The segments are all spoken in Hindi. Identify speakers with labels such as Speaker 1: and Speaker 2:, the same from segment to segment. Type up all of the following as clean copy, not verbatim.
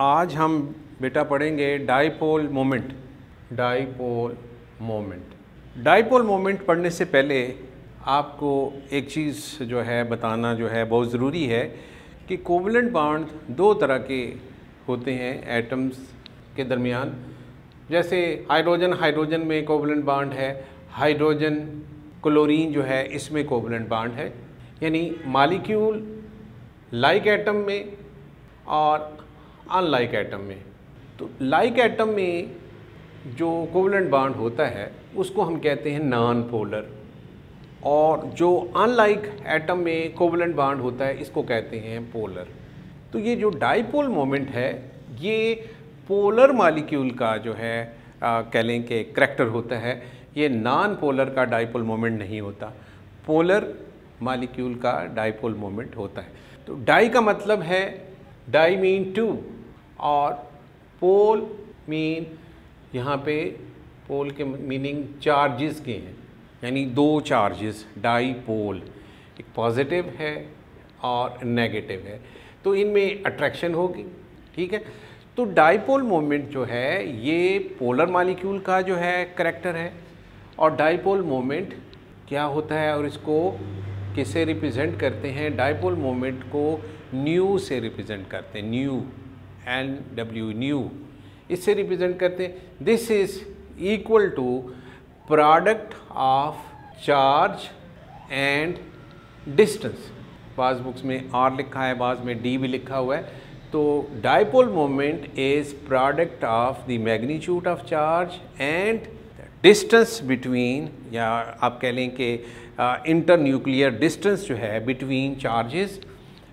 Speaker 1: आज हम बेटा पढ़ेंगे dipole moment. Dipole moment, dipole moment पढ़ने से पहले आपको एक चीज़ जो है बताना जो है बहुत ज़रूरी है कि कोवलेंट बॉन्ड दो तरह के होते हैं एटम्स के दरमियान। जैसे हाइड्रोजन हाइड्रोजन में कोवलेंट बॉन्ड है, हाइड्रोजन क्लोरीन जो है इसमें कोवलेंट बॉन्ड है, यानी मॉलिक्यूल लाइक एटम में और अनलाइक एटम में। तो लाइक एटम में जो कोवलेंट बॉन्ड होता है उसको हम कहते हैं नॉन पोलर, और जो अनलाइक एटम में कोवलेंट बॉन्ड होता है इसको कहते हैं पोलर। तो ये जो डाइपोल मोमेंट है ये पोलर मॉलिक्यूल का जो है कह लें कि करैक्टर होता है, ये नॉन पोलर का डाइपोल मोमेंट नहीं होता, पोलर मॉलिक्यूल का डाइपोल मोमेंट होता है। तो डाई का मतलब है, डाई मीन टू, और पोल मीन यहाँ पे पोल के मीनिंग चार्जेस के हैं, यानी दो चार्जेस, डाइपोल, एक पॉजिटिव है और नेगेटिव है, तो इनमें अट्रैक्शन होगी। ठीक है, तो डाइपोल मोमेंट जो है ये पोलर मॉलिक्यूल का जो है करैक्टर है। और डाइपोल मोमेंट क्या होता है और इसको किससे रिप्रेजेंट करते हैं? डाइपोल मोमेंट को न्यू से रिप्रेजेंट करते हैं, न्यू, NW, न्यू, इससे रिप्रेजेंट करते हैं। This is equal to product of charge and distance. बाज़ बुक्स में R लिखा है, बाज़ में D भी लिखा हुआ है। तो dipole moment is product of the magnitude of charge and distance between, या आप कह लें कि इंटर न्यूक्लियर डिस्टेंस जो है between charges,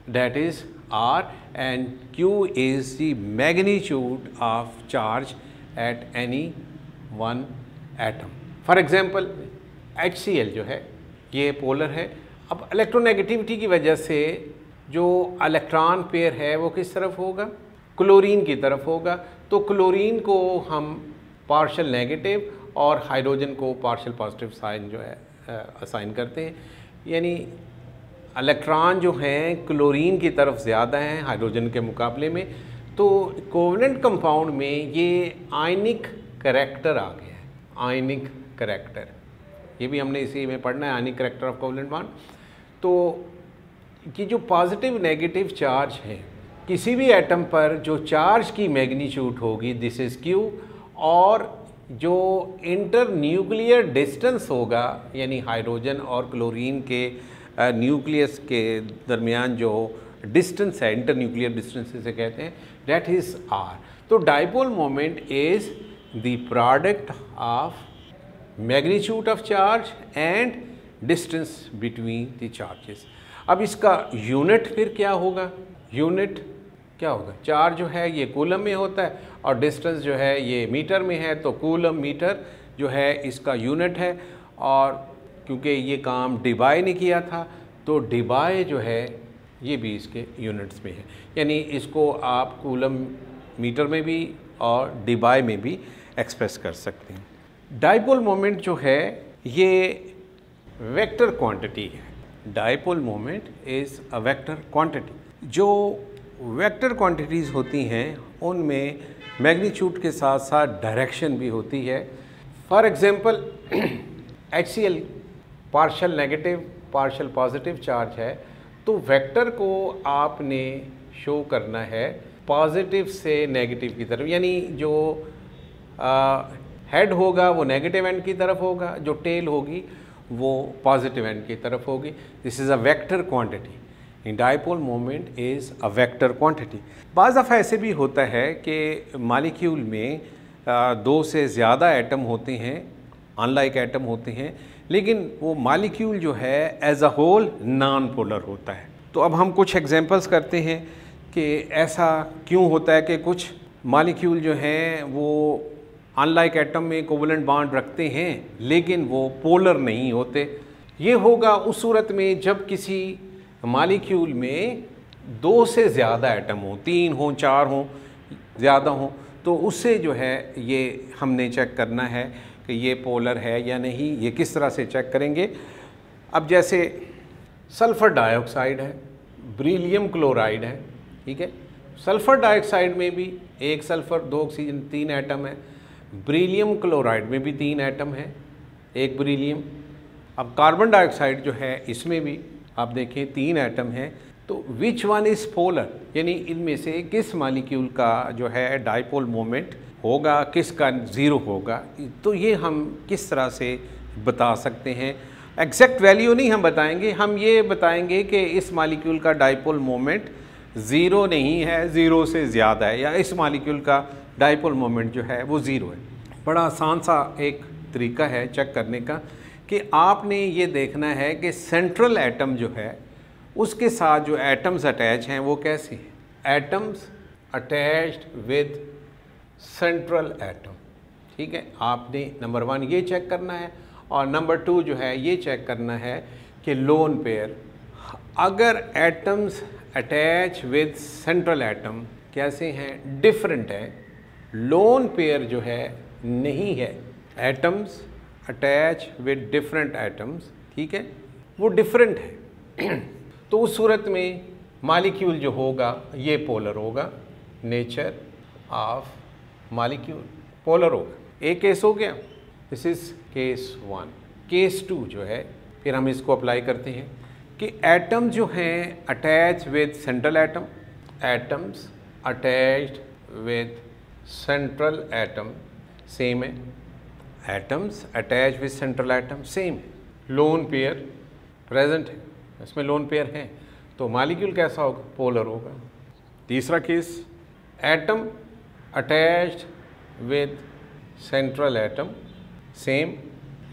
Speaker 1: that is R, and Q is the magnitude of charge at any one atom. For example, HCl जो है ये पोलर है। अब इलेक्ट्रोनेगेटिविटी की वजह से जो इलेक्ट्रॉन पेयर है वो किस तरफ होगा? क्लोरीन की तरफ होगा। तो क्लोरीन को हम पार्शियल नेगेटिव और हाइड्रोजन को पार्शियल पॉजिटिव साइन जो है असाइन करते हैं, यानी इलेक्ट्रॉन जो हैं क्लोरीन की तरफ ज़्यादा हैं हाइड्रोजन के मुकाबले में। तो कोवलेंट कंपाउंड में ये आयनिक करैक्टर आ गया है, आयनिक करैक्टर, ये भी हमने इसी में पढ़ना है, आयनिक करैक्टर ऑफ कोवलेंट बॉन्ड। तो ये जो पॉजिटिव नेगेटिव चार्ज है किसी भी एटम पर, जो चार्ज की मैग्नीट्यूड होगी दिस इज़ Q, और जो इंटर न्यूक्लियर डिस्टेंस होगा यानी हाइड्रोजन और क्लोरीन के न्यूक्लियस के दरमियान जो डिस्टेंस है, इंटर न्यूक्लियर डिस्टेंस से कहते हैं, दैट इज़ R। तो dipole moment is the product of magnitude of charge and distance between the charges. अब इसका यूनिट फिर क्या होगा? यूनिट क्या होगा? चार्ज जो है ये कूलम में होता है और डिस्टेंस जो है ये मीटर में है, तो कूलम मीटर जो है इसका यूनिट है। और क्योंकि ये काम डिबाई ने किया था तो डिबाई जो है ये भी इसके यूनिट्स में है, यानी इसको आप कूलम मीटर में भी और डिबाई में भी एक्सप्रेस कर सकते हैं। डाइपोल मोमेंट जो है ये वेक्टर क्वांटिटी है। Dipole moment is a vector quantity. जो वेक्टर क्वांटिटीज़ होती हैं उनमें मैग्नीट्यूड के साथ साथ डायरेक्शन भी होती है। For example HCl partial negative partial positive charge है, तो वेक्टर को आपने शो करना है पॉजिटिव से नेगेटिव की तरफ, यानी जो हेड होगा वो नेगेटिव एंड की तरफ होगा, जो टेल होगी वो पॉजिटिव एंड की तरफ होगी। This is a vector quantity. Dipole moment is a vector quantity. बाज़ दफ़ा ऐसे भी होता है कि मॉलिक्यूल में दो से ज़्यादा एटम होते हैं, अनलाइक एटम होते हैं, लेकिन वो मॉलिक्यूल जो है as a whole non polar होता है। तो अब हम कुछ एग्जांपल्स करते हैं कि ऐसा क्यों होता है कि कुछ मॉलिक्यूल जो हैं वो अनलाइक एटम में कोवलेंट बॉन्ड रखते हैं लेकिन वो पोलर नहीं होते। ये होगा उस सूरत में जब किसी मॉलिक्यूल में दो से ज़्यादा एटम हो, 3 हो, 4 हो, ज़्यादा हो, तो उससे जो है ये हमने चेक करना है कि ये पोलर है या नहीं। ये किस तरह से चेक करेंगे? अब जैसे सल्फ़र डाइऑक्साइड है, बेरिलियम क्लोराइड है, ठीक है, सल्फ़र डाइऑक्साइड में भी एक सल्फ़र, 2 ऑक्सीजन, 3 एटम है। बेरिलियम क्लोराइड में भी 3 एटम है, 1 बेरिलियम। अब कार्बन डाइऑक्साइड जो है इसमें भी आप देखें 3 एटम है। तो विच वन इज़ पोलर, यानी इनमें से किस मॉलिक्यूल का जो है डाइपोल मोमेंट होगा, किसका ज़ीरो होगा। तो ये हम किस तरह से बता सकते हैं। एग्जैक्ट वैल्यू नहीं हम बताएंगे, हम ये बताएंगे कि इस मॉलिक्यूल का डाइपोल मोमेंट ज़ीरो नहीं है, ज़ीरो से ज़्यादा है, या इस मॉलिक्यूल का डाइपोल मोमेंट जो है वो ज़ीरो है। बड़ा आसान सा एक तरीका है चेक करने का कि आपने ये देखना है कि सेंट्रल एटम जो है उसके साथ जो एटम्स अटैच हैं वो कैसे हैं। Atoms attached with central atom, ठीक है। आपने नंबर 1 ये चेक करना है, और नंबर 2 जो है ये चेक करना है कि लोन पेयर, अगर atoms attach with central atom कैसे हैं, डिफरेंट है। लोन पेयर जो है नहीं है, atoms attach with different atoms, ठीक है, वो डिफरेंट है। तो उस सूरत में मॉलिक्यूल जो होगा ये पोलर होगा, नेचर ऑफ मॉलिक्यूल पोलर होगा। एक केस हो गया, दिस इज़ केस 1। केस 2 जो है फिर हम इसको अप्लाई करते हैं कि एटम जो हैं attach with central atom, atoms attached with central atom same है, atoms attach with central atom same है। लोन पेयर प्रेजेंट है, इसमें लोन पेयर है, तो मॉलिक्यूल कैसा होगा, पोलर होगा। तीसरा case, atom attached with central atom same,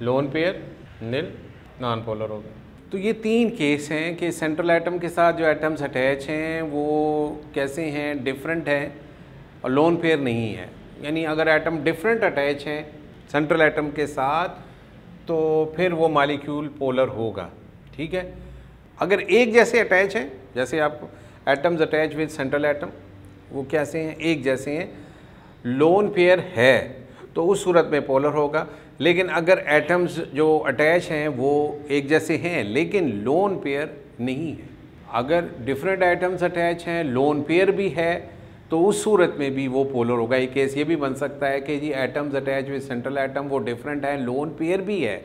Speaker 1: lone pair nil, non polar होगा। तो ये 3 केस हैं कि सेंट्रल एटम के साथ जो एटम्स अटैच हैं वो कैसे हैं, डिफरेंट हैं, और लोन पेयर नहीं है। यानी अगर एटम डिफरेंट अटैच हैं सेंट्रल एटम के साथ तो फिर वो मॉलिक्यूल पोलर होगा, ठीक है। अगर एक जैसे अटैच हैं, जैसे आप atoms attach with central atom, वो कैसे हैं, एक जैसे हैं, लोन पेयर है, तो उस सूरत में पोलर होगा। लेकिन अगर एटम्स जो अटैच हैं वो एक जैसे हैं लेकिन लोन पेयर नहीं है, अगर डिफरेंट एटम्स अटैच हैं, लोन पेयर भी है, तो उस सूरत में भी वो पोलर होगा। एक केस ये भी बन सकता है कि जी atoms attach with central atom वो डिफरेंट है, लोन पेयर भी है,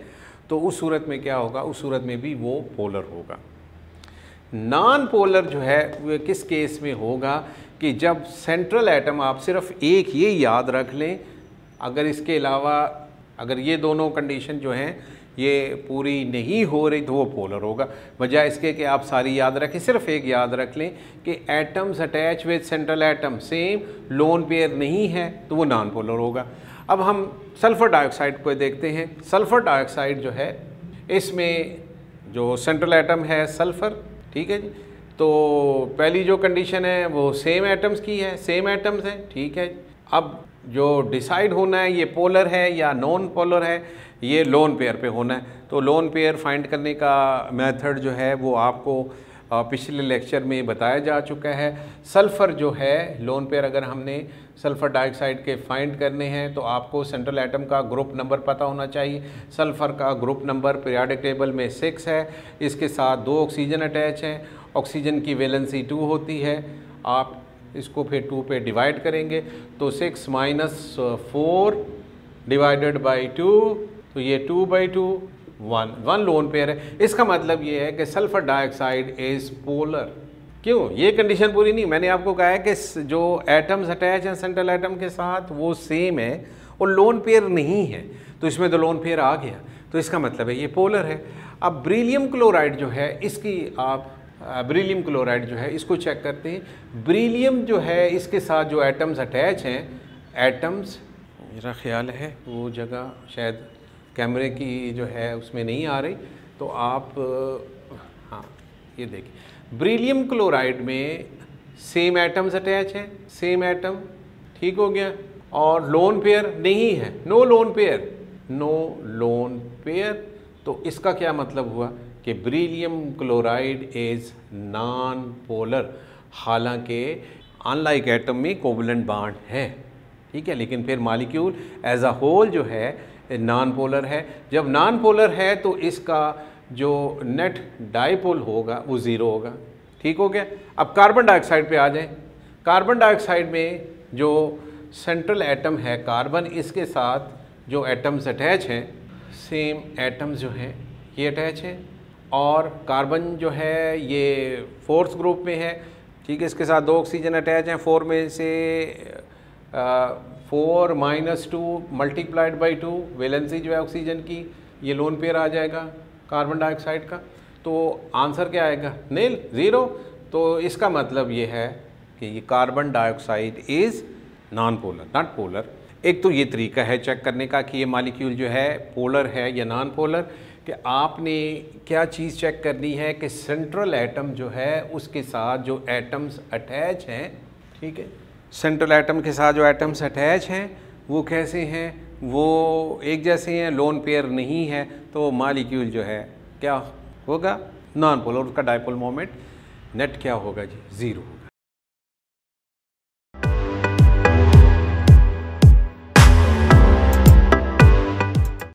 Speaker 1: तो उस सूरत में क्या होगा, उस सूरत में भी वो पोलर होगा। नॉन पोलर जो है वो किस केस में होगा कि जब सेंट्रल एटम, आप सिर्फ एक ये याद रख लें, अगर इसके अलावा अगर ये दोनों कंडीशन जो हैं ये पूरी नहीं हो रही तो वो पोलर होगा। बजाय इसके कि आप सारी याद रखें, सिर्फ एक याद रख लें कि atoms attach with central atom same, loan pair नहीं है, तो वो नॉन पोलर होगा। अब हम सल्फ़र डाइऑक्साइड को देखते हैं। सल्फ़र डाइऑक्साइड जो है इसमें जो सेंट्रल एटम है सल्फ़र, ठीक है जी, तो पहली जो कंडीशन है वो सेम एटम्स की है, सेम एटम्स हैं, ठीक है। अब जो डिसाइड होना है ये पोलर है या नॉन पोलर है, ये लोन पेयर पे होना है। तो लोन पेयर फाइंड करने का मेथड जो है वो आपको पिछले लेक्चर में बताया जा चुका है। सल्फ़र जो है लोन पेयर अगर हमने सल्फ़र डाइऑक्साइड के फाइंड करने हैं तो आपको सेंट्रल एटम का ग्रुप नंबर पता होना चाहिए। सल्फ़र का ग्रुप नंबर पीरियोडिक टेबल में 6 है, इसके साथ 2 ऑक्सीजन अटैच हैं, ऑक्सीजन की वैलेंसी 2 होती है। आप इसको फिर 2 पे डिवाइड करेंगे तो 6 - 4 डिवाइडेड बाई 2, तो ये 2/2 1 लोन पेयर है। इसका मतलब ये है कि सल्फ़र डाइऑक्साइड इज़ पोलर। क्यों, ये कंडीशन पूरी नहीं, मैंने आपको कहा है कि जो एटम्स अटैच हैं सेंट्रल एटम के साथ वो सेम है और लोन पेयर नहीं है, तो इसमें तो लोन पेयर आ गया, तो इसका मतलब है ये पोलर है। अब बेरिलियम क्लोराइड जो है इसकी आप बेरिलियम क्लोराइड जो है इसको चेक करते हैं। बेरिलियम जो है इसके साथ जो एटम्स अटैच हैं, एटम्स, मेरा ख्याल है वो जगह शायद कैमरे की जो है उसमें नहीं आ रही, तो आप हाँ ये देखिए, बेरिलियम क्लोराइड में सेम एटम्स अटैच हैं, सेम एटम, ठीक हो गया, और लोन पेयर नहीं है, no lone pair, no lone pair. तो इसका क्या मतलब हुआ कि beryllium chloride is non polar, हालांकि अनलाइक एटम में कोवलेंट बॉन्ड है, ठीक है, लेकिन फिर मॉलिक्यूल एज अ होल जो है नॉन पोलर है। जब नॉन पोलर है तो इसका जो नेट डाइपोल होगा वो ज़ीरो होगा, ठीक हो गया। अब कार्बन डाइऑक्साइड पे आ जाएं, कार्बन डाइऑक्साइड में जो सेंट्रल एटम है कार्बन, इसके साथ जो एटम्स अटैच हैं, सेम एटम्स जो हैं ये अटैच हैं, और कार्बन जो है ये फोर्थ ग्रुप में है, ठीक है। इसके साथ 2 ऑक्सीजन अटैच हैं, 4 में से 4 - 2 मल्टीप्लाइड बाई 2 वैलेंसी जो है ऑक्सीजन की, ये लोन पेयर आ जाएगा कार्बन डाइऑक्साइड का। तो आंसर क्या आएगा? नील, 0। तो इसका मतलब ये है कि ये carbon dioxide is non polar, not polar. एक तो ये तरीका है चेक करने का कि ये मॉलिक्यूल जो है पोलर है या नॉन पोलर, कि आपने क्या चीज़ चेक करनी है कि सेंट्रल एटम जो है उसके साथ जो एटम्स अटैच हैं, ठीक है, सेंट्रल एटम के साथ जो एटम्स अटैच हैं वो कैसे हैं, वो एक जैसे हैं, लोन पेयर नहीं है, तो मॉलिक्यूल जो है क्या होगा? Non polar. उसका डायपोल मोमेंट नेट क्या होगा जी? 0 होगा।